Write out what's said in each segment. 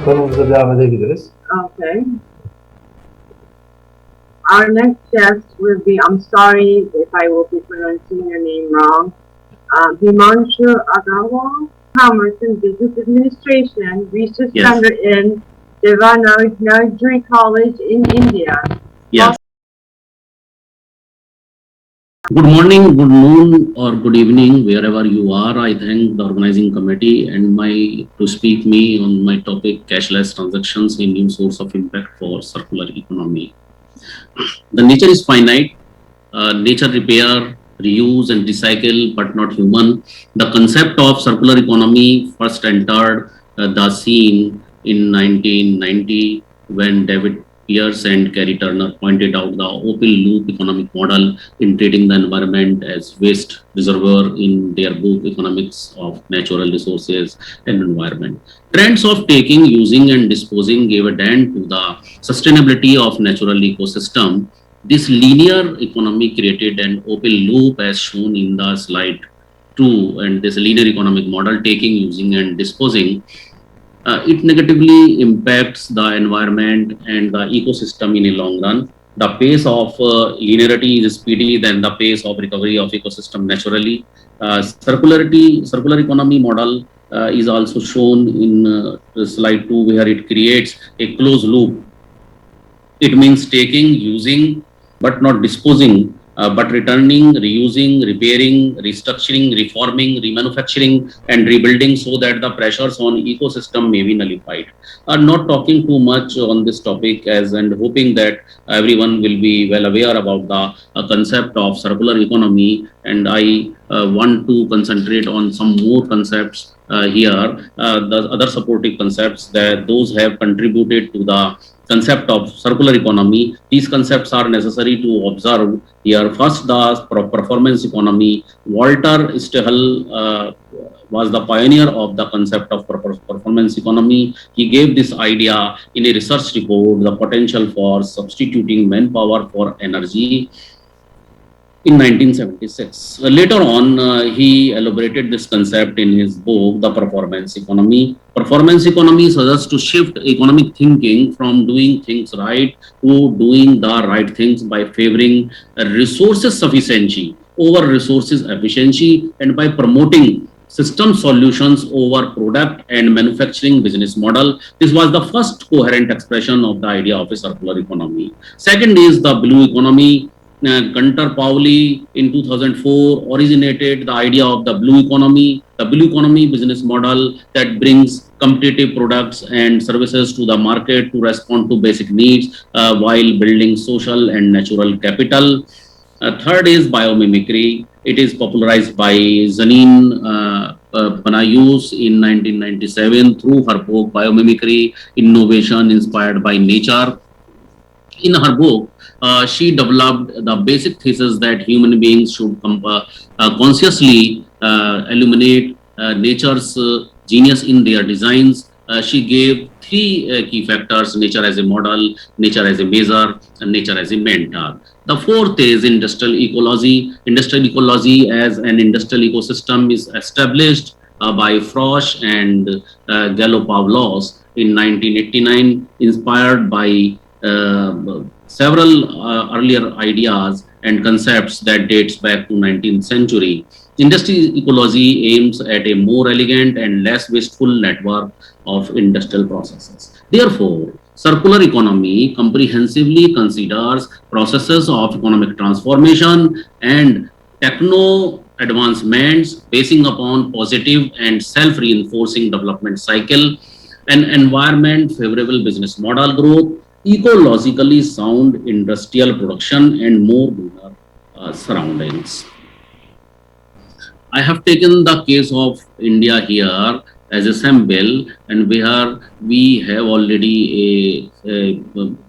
konumuza devam edebiliriz. Okay. Our next guest will be, I'm sorry if I will be pronouncing your name wrong, HIMANSHU AGARWAL, Commerce and Business Administration, Research Center in Deva, Nagri College in India. Yes. Good morning, good noon, or good evening, wherever you are. I thank the organizing committee and to speak me on my topic, cashless transactions, a new source of impact for circular economy. The nature is finite. Nature repair, reuse and recycle, but not human. The concept of circular economy first entered the scene in 1990 when David Pierce and Kerry Turner pointed out the open loop economic model in treating the environment as waste reservoir in their book Economics of Natural Resources and Environment. Trends of taking, using and disposing gave a dent to the sustainability of natural ecosystem. This linear economy created an open loop as shown in the slide 2, and this linear economic model taking, using and disposing it negatively impacts the environment and the ecosystem in a long run. The pace of linearity is speedy than the pace of recovery of ecosystem naturally. Circular economy model is also shown in slide 2, where it creates a closed loop. It means taking, using, but not disposing, but returning, reusing, repairing, restructuring, reforming, remanufacturing, and rebuilding so that the pressures on ecosystem may be nullified. I'm not talking too much on this topic and hoping that everyone will be well aware about the concept of circular economy, and I want to concentrate on some more concepts here, the other supportive concepts that those have contributed to the concept of circular economy. These concepts are necessary to observe here. First, the performance economy. Walter Stahel was the pioneer of the concept of performance economy. He gave this idea in a research report, the potential for substituting manpower for energy, in 1976. Later on, he elaborated this concept in his book, The Performance Economy. Performance economy suggests to shift economic thinking from doing things right to doing the right things by favoring resources sufficiency over resources efficiency, and by promoting system solutions over product and manufacturing business model. This was the first coherent expression of the idea of a circular economy. Second is the blue economy. Gunter Pauli in 2004 originated the idea of the blue economy business model that brings competitive products and services to the market to respond to basic needs while building social and natural capital. Third is biomimicry. It is popularized by Janine Panayus in 1997 through her book Biomimicry, Innovation Inspired by Nature. In her book, she developed the basic thesis that human beings should consciously illuminate nature's genius in their designs. She gave three key factors: nature as a model, nature as a measure, and nature as a mentor. The fourth is industrial ecology. Industrial ecology as an industrial ecosystem is established by Flourish and Gallo-Pavlos in 1989, inspired by several earlier ideas and concepts that dates back to 19th century. Industry ecology aims at a more elegant and less wasteful network of industrial processes. Therefore, circular economy comprehensively considers processes of economic transformation and techno advancements basing upon positive and self-reinforcing development cycle, an environment favorable business model growth, ecologically sound industrial production, and more greener surroundings. I have taken the case of India here as a sample, and where we have already a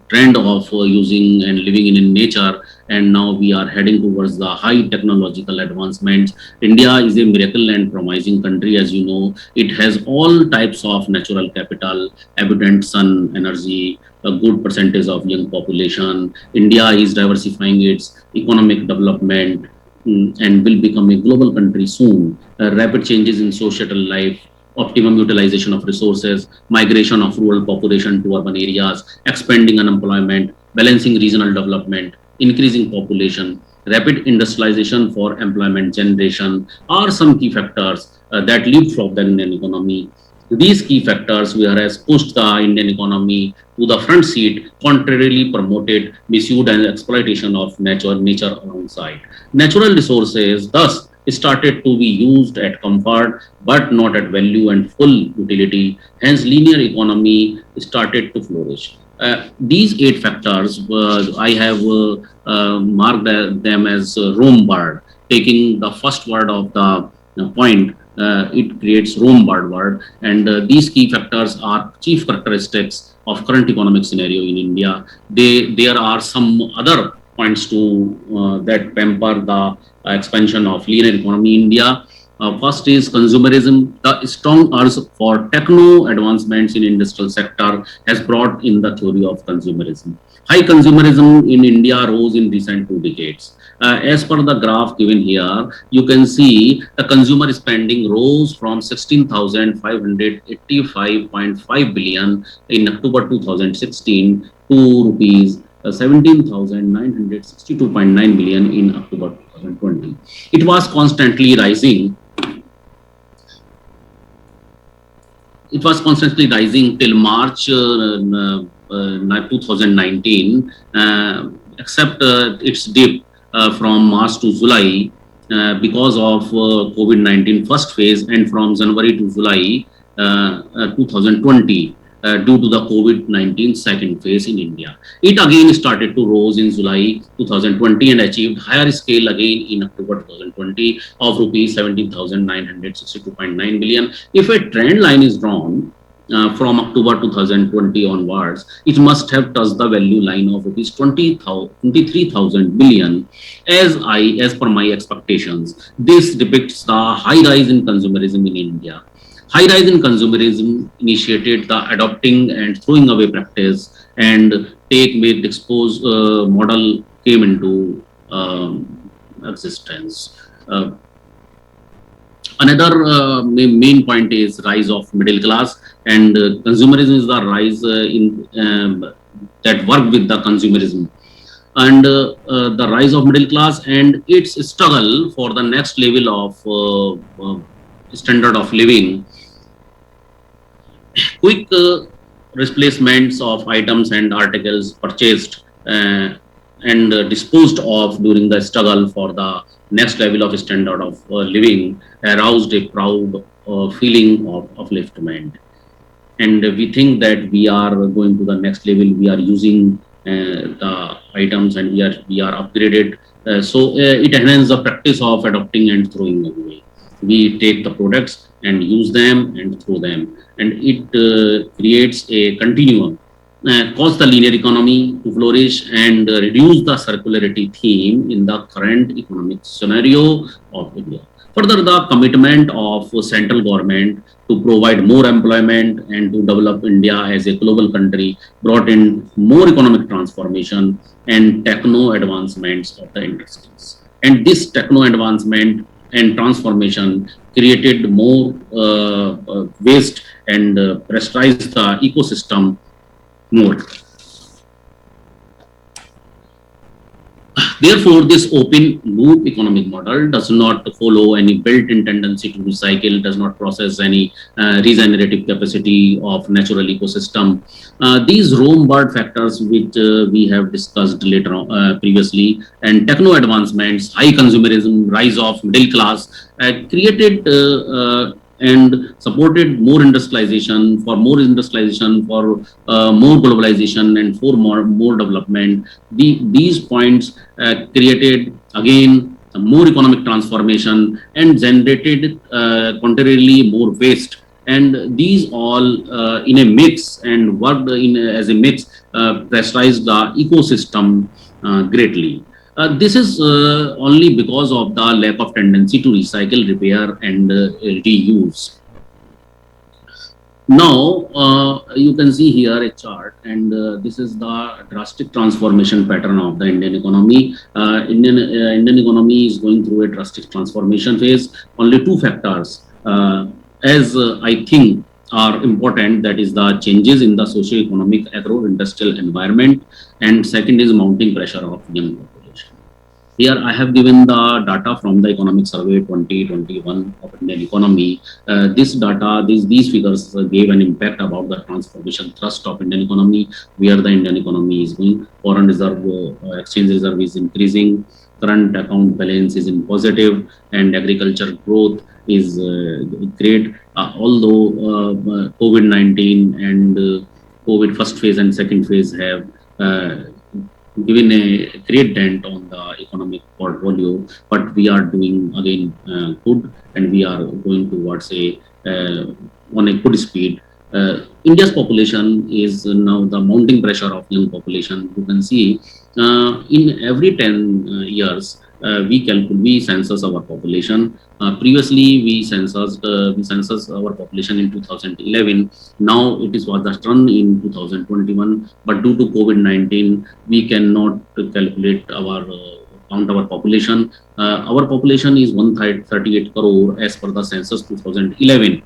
trend of using and living in nature, and now we are heading towards the high technological advancements. India is a miracle and promising country, as you know. It has all types of natural capital, abundant sun energy, a good percentage of young population. India is diversifying its economic development and will become a global country soon. Rapid changes in societal life optimum utilization of resources, migration of rural population to urban areas, expanding unemployment, balancing regional development, increasing population, rapid industrialization for employment generation are some key factors that leapfrog the Indian economy. These key factors, whereas pushed the Indian economy to the front seat, contrarily promoted misuse and exploitation of nature alongside. Natural resources thus started to be used at comfort but not at value and full utility. Hence, linear economy started to flourish. These 8 factors, I have marked them as Rome bird, taking the first word of the point. It creates Rome bird word, and these key factors are chief characteristics of current economic scenario in India. There are some other points to that pamper the expansion of linear economy in India. First is consumerism. The strong urge for techno advancements in industrial sector has brought in the theory of consumerism. High consumerism in India rose in recent 2 decades. As per the graph given here, you can see the consumer spending rose from 16,585.5 billion in October 2016 to rupees 17,962.9 billion in October 2020. It was constantly rising. It was constantly rising till March 2019, except its dip from March to July because of COVID-19 first phase, and from January to July 2020 due to the COVID-19 second phase in India. It again started to rise in July 2020 and achieved higher scale again in October 2020 of rupees 17,962.9 billion. If a trend line is drawn from October 2020 onwards, it must have touched the value line of rupees 23,000 billion as per my expectations. This depicts the high rise in consumerism in India. High rise in consumerism initiated the adopting and throwing away practice, and take, make, dispose model came into existence. Another main point is rise of middle class, and consumerism is the rise that work with the consumerism, and the rise of middle class and its struggle for the next level of standard of living. Quick replacements of items and articles purchased and disposed of during the struggle for the next level of standard of living aroused a proud feeling of upliftment. And we think that we are going to the next level. We are using the items, and we are upgraded. So it enhances the practice of adopting and throwing away. We take the products and use them and throw them, and it creates a continuum, cause the linear economy to flourish and reduce the circularity theme in the current economic scenario of India. Further, the commitment of central government to provide more employment and to develop India as a global country brought in more economic transformation and techno advancements of the industries. And this techno advancement and transformation created more waste and pressurized the ecosystem more. Therefore, this open loop economic model does not follow any built-in tendency to recycle, does not process any regenerative capacity of natural ecosystem. These Rome bird factors, which we have discussed later on, previously, and techno advancements, high consumerism, rise of middle class, created and supported more industrialization, for more globalization, and for more development. These points created again more economic transformation and generated contrarily more waste. And these all in a mix and worked in as a mix pressurized the ecosystem greatly. This is only because of the lack of tendency to recycle, repair, and reuse. Now, you can see here a chart, and this is the drastic transformation pattern of the Indian economy. Indian economy is going through a drastic transformation phase. Only two factors as I think are important, that is the changes in the socio-economic agro-industrial environment, and second is mounting pressure of young population. Here I have given the data from the Economic Survey 2021 of Indian economy. This data, these figures gave an impact about the transformation thrust of Indian economy, where the Indian economy is going. Foreign reserve, exchange reserve is increasing, current account balance is in positive, and agriculture growth is great. Although COVID-19 and COVID first phase and second phase have given a great dent on the economic portfolio, but we are doing again good, and we are going towards on a good speed. India's population is now the mounting pressure of young population. You can see in every 10 years we census our population. Previously we census our population in 2011. Now it was the turn in 2021, but due to COVID-19 we cannot calculate our count our population. Our population is 138 crore as per the census 2011,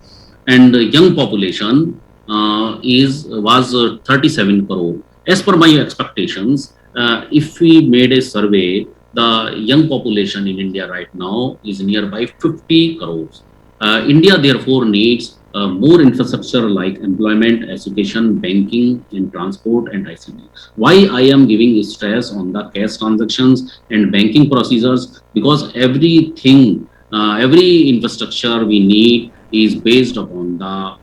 and young population was 37 crore. As per my expectations, if we made a survey, the young population in India right now is nearby 50 crores. India therefore needs more infrastructure like employment, education, banking, and transport and ICT. Why I am giving stress on the cash transactions and banking procedures? Because everything, every infrastructure we need is based upon the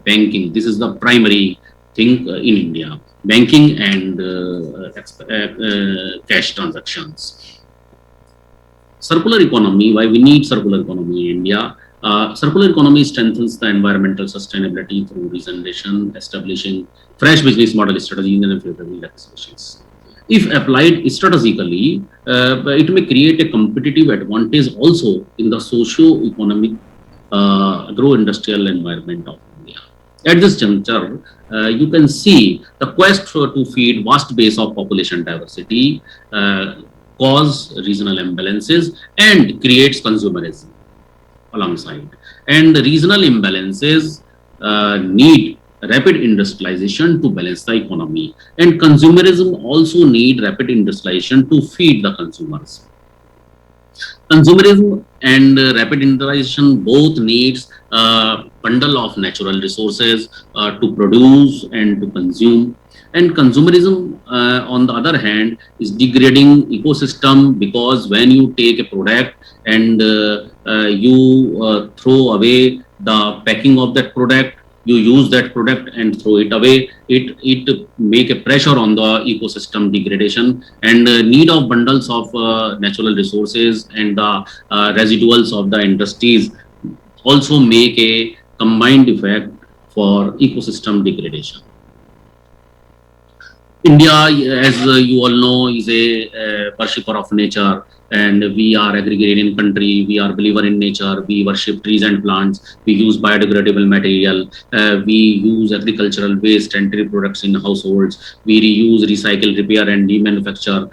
banking. This is the primary thing in India: banking and cash transactions. Circular economy. Why we need circular economy in India? Circular economy strengthens the environmental sustainability through regeneration, establishing fresh business model strategies and favorable legislations. If applied strategically, it may create a competitive advantage also in the socio-economic agro-industrial environment of India. At this juncture, you can see the quest to feed vast base of population diversity cause regional imbalances and creates consumerism alongside. And the regional imbalances need rapid industrialization to balance the economy, and consumerism also need rapid industrialization to feed the consumers. Consumerism and rapid industrialization both needs a bundle of natural resources to produce and to consume. And consumerism, on the other hand, is degrading ecosystem, because when you take a product and you throw away the packing of that product, you use that product and throw it away, it make a pressure on the ecosystem degradation, and need of bundles of natural resources and the residuals of the industries also make a combined effect for ecosystem degradation. India, as you all know, is a worshipper of nature, and we are agrarian country. We are believer in nature. We worship trees and plants. We use biodegradable material. We use agricultural waste and tree products in households. We reuse, recycle, repair, and remanufacture.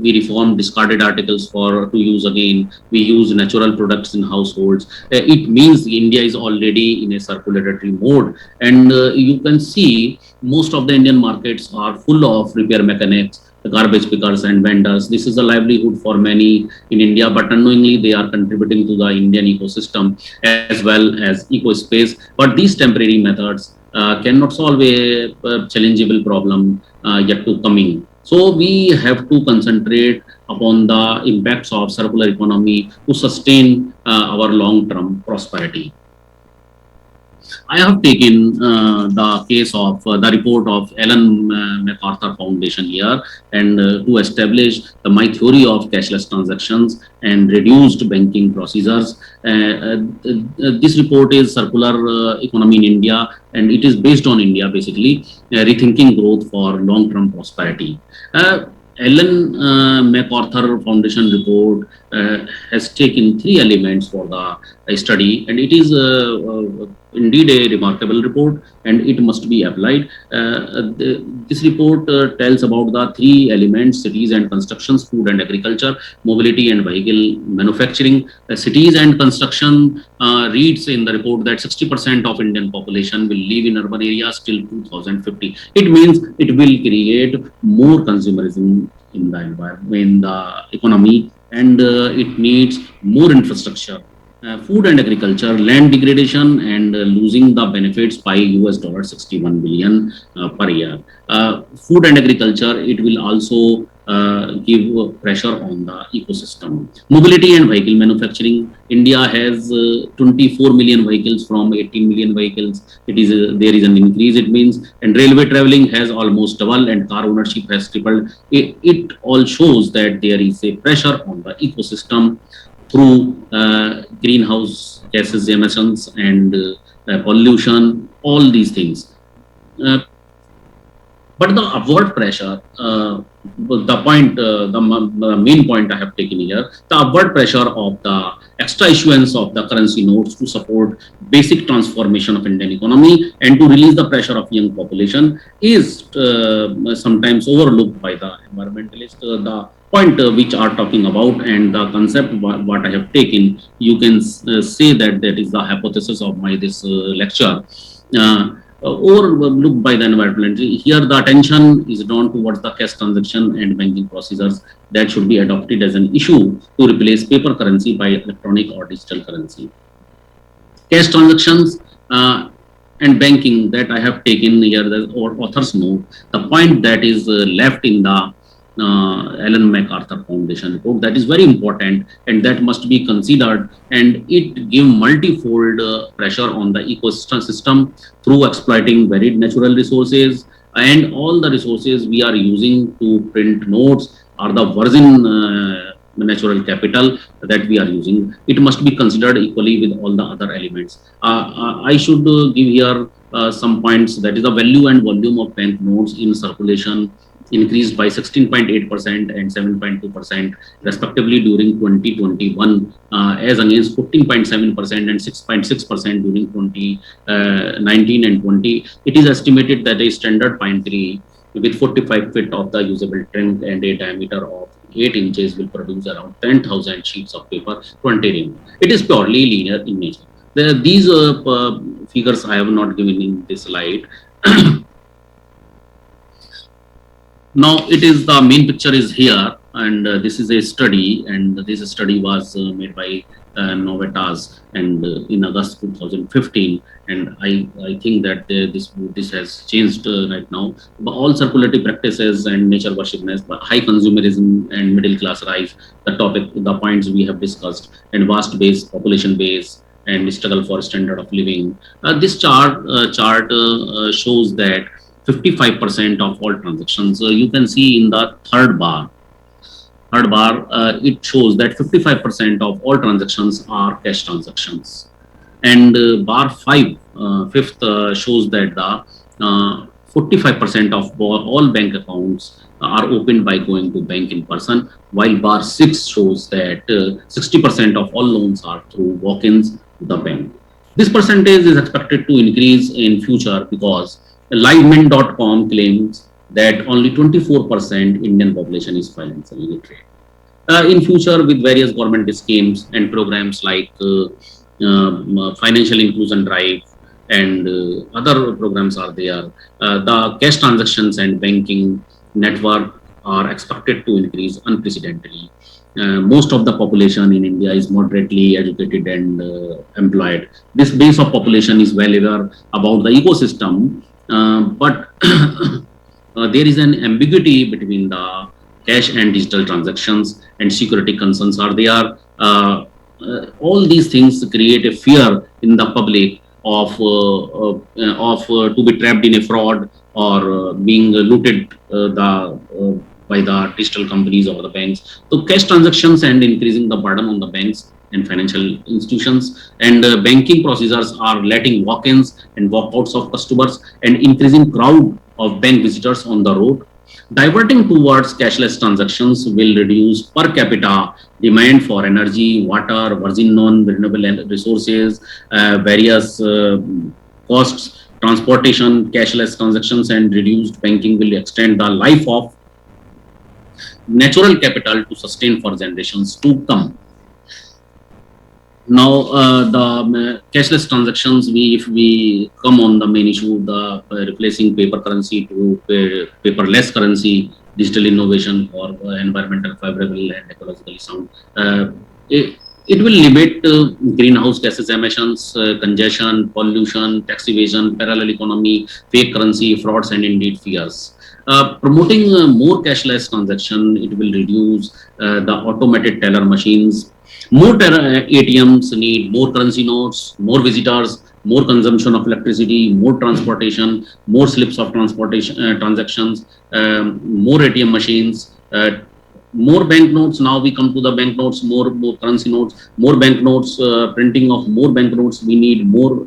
We reform discarded articles to use again. We use natural products in households. It means India is already in a circulatory mode, and you can see most of the Indian markets are full of repair mechanics, garbage pickers, and vendors. This is a livelihood for many in India, but unknowingly they are contributing to the Indian ecosystem as well as eco space. But these temporary methods cannot solve a challengeable problem yet to coming. So we have to concentrate upon the impacts of circular economy to sustain our long-term prosperity. I have taken the case of the report of MacArthur Foundation here, and to establish my theory of cashless transactions and reduced banking procedures. This report is circular economy in India, and it is based on India basically, rethinking growth for long-term prosperity. MacArthur Foundation report has taken 3 elements for the study, and it is indeed a remarkable report, and it must be applied. This report tells about the 3 elements: cities and constructions, food and agriculture, mobility and vehicle manufacturing. Cities and construction reads in the report that 60% of Indian population will live in urban areas till 2050. It means it will create more consumerism in the environment, in the economy, and it needs more infrastructure. Food and agriculture, land degradation and losing the benefits by US $61 billion per year. Food and agriculture, it will also give pressure on the ecosystem. Mobility and vehicle manufacturing, India has 24 million vehicles from 18 million vehicles. It is there is an increase, it means, and railway traveling has almost doubled and car ownership has tripled. It all shows that there is a pressure on the ecosystem through greenhouse gases emissions and pollution, all these things. But the upward pressure, the main point I have taken here, the upward pressure of the extra issuance of the currency notes to support basic transformation of Indian economy and to release the pressure of young population is sometimes overlooked by the environmentalists. The point which are talking about and the concept what I have taken, you can say that that is the hypothesis of my this lecture. Overlooked by the environmentalists. Here the attention is drawn towards the cash transaction and banking procedures that should be adopted as an issue to replace paper currency by electronic or digital currency. Cash transactions and banking that I have taken here, the authors note, the point that is left in the Ellen MacArthur Foundation report, that is very important and that must be considered, and it gives multifold pressure on the ecosystem through exploiting varied natural resources, and all the resources we are using to print notes are the virgin natural capital that we are using. It must be considered equally with all the other elements. I should give here some points, that is the value and volume of bank notes in circulation increased by 16.8% and 7.2% respectively during 2021 as against 14.7% and 6.6% during 2019 and 20. It is estimated that a standard pine tree with 45 feet of the usable trunk and a diameter of 8 inches will produce around 10,000 sheets of paper to Ontario. It is purely linear in nature. These figures I have not given in this slide. Now it is the main picture is here, and this is a study, and this study was made by Novetas and in August 2015, and I think that this has changed right now. But all circulatory practices and nature worshipness, high consumerism and middle class rise, the points we have discussed, and vast base, population base, and struggle for standard of living. This chart shows that 55% of all transactions, you can see in the third bar, it shows that 55% of all transactions are cash transactions. And bar 5, fifth, shows that the 45% of all bank accounts are opened by going to bank in person, while bar 6 shows that 60% of all loans are through walk-ins to the bank. This percentage is expected to increase in future because LiveMint.com claims that only 24% Indian population is financially literate. In future, with various government schemes and programs like financial inclusion drive and other programs are there, the cash transactions and banking network are expected to increase unprecedentedly. Most of the population in India is moderately educated and employed. This base of population is well aware about the ecosystem, but there is an ambiguity between the cash and digital transactions, and security concerns are there. All these things create a fear in the public of to be trapped in a fraud or being looted by the digital companies or the banks. So cash transactions and increasing the burden on the banks and financial institutions, and banking procedures are letting walk-ins and walkouts of customers and increasing crowd of bank visitors on the road. Diverting towards cashless transactions will reduce per capita demand for energy, water, virgin non-renewable resources, various costs, transportation, cashless transactions, and reduced banking will extend the life of natural capital to sustain for generations to come. Now, the cashless transactions, if we come on the main issue, the replacing paper currency to paperless currency, digital innovation for environmental favorable and ecologically sound. It will limit greenhouse gases emissions, congestion, pollution, tax evasion, parallel economy, fake currency, frauds, and indeed fears. Promoting more cashless transaction, it will reduce the automated teller machines. More ATMs need more currency notes, more visitors, more consumption of electricity, more transportation, more slips of transportation transactions, more ATM machines, more banknotes. Now we come to the banknotes, more currency notes, more banknotes, printing of more banknotes. We need more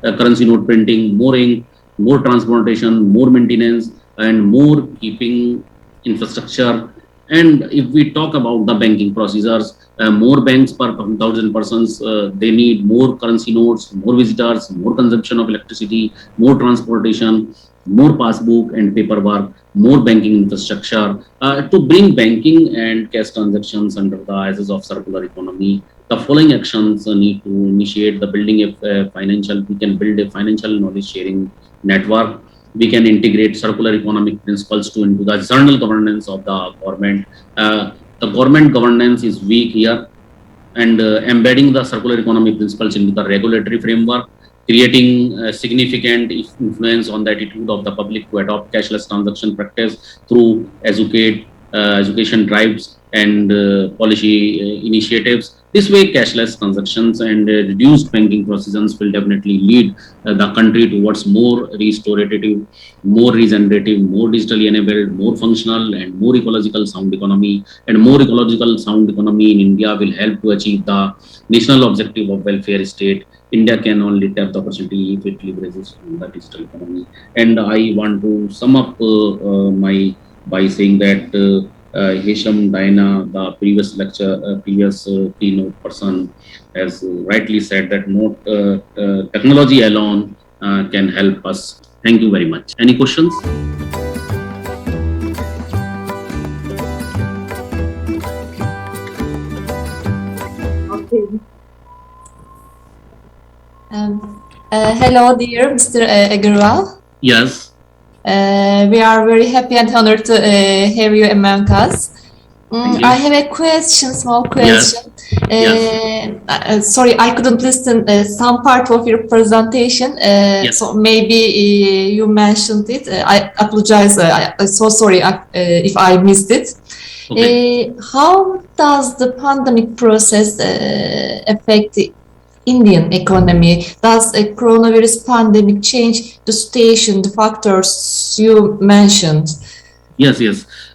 currency note printing, more ink, more transportation, more maintenance, and more keeping infrastructure. And if we talk about the banking procedures, more banks per 1,000 persons, they need more currency notes, more visitors, more consumption of electricity, more transportation, more passbook and paperwork, more banking infrastructure. To bring banking and cash transactions under the guises of circular economy, the following actions need to initiate the building of financial, we can build a financial knowledge sharing network. We can integrate circular economic principles into the external governance of the government. The government governance is weak here, and embedding the circular economy principles into the regulatory framework, creating a significant influence on the attitude of the public to adopt cashless transaction practice through education drives and policy initiatives. This way, cashless transactions and reduced banking procedures will definitely lead the country towards more restorative, more regenerative, more digitally enabled, more functional, and more ecological sound economy. And more ecological sound economy in India will help to achieve the national objective of welfare state. India can only tap the opportunity if it leverages the digital economy. And I want to sum up by saying that Hisham Diana, the previous lecture, previous keynote person, has rightly said that not technology alone can help us. Thank you very much. Any questions? Okay. Hello, dear Mr. Agarwal. Yes. We are very happy and honored to have you among us. I have a question, small question. Yes. Sorry, I couldn't listen some part of your presentation. So maybe you mentioned it. I apologize. I'm so sorry if I missed it. Okay. How does the pandemic process affect the Indian economy? Does a coronavirus pandemic change the situation, the factors you mentioned? Yes.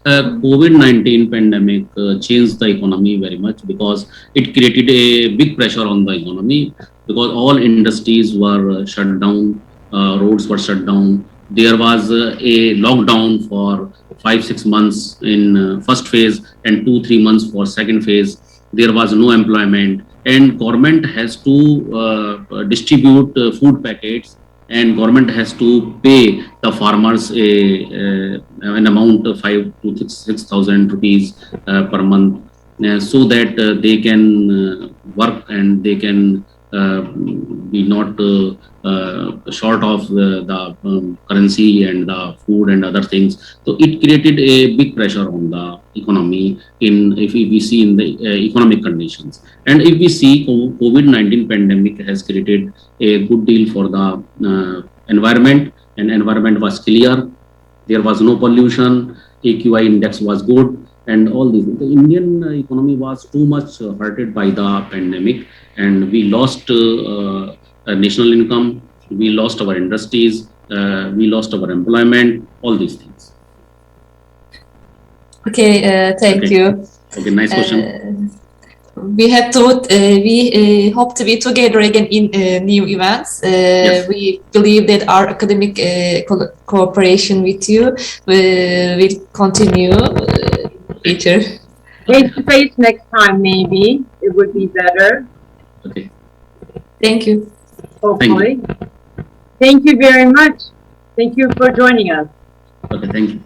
COVID-19 pandemic changed the economy very much because it created a big pressure on the economy because all industries were shut down, roads were shut down. There was a lockdown for 5-6 months in first phase and 2-3 months for second phase. There was no employment, and government has to distribute food packets, and government has to pay the farmers an amount of 5,000 to 6,000 rupees per month, so that they can work and they can be not short of the currency and the food and other things. So it created a big pressure on the economy if we see in the economic conditions. And if we see COVID-19 pandemic has created a good deal for the environment, and environment was clear. There was no pollution, AQI index was good, and all these. The Indian economy was too much hurted by the pandemic, and we lost national income, we lost our industries, we lost our employment, all these things. Okay, thank you. Okay, nice question. we have to. We hope to be together again in new events. Yes. We believe that our academic cooperation with you will continue future. Face to face next time, maybe it would be better. Okay. Thank you. Hopefully. Thank you very much. Thank you for joining us. Okay. Thank you.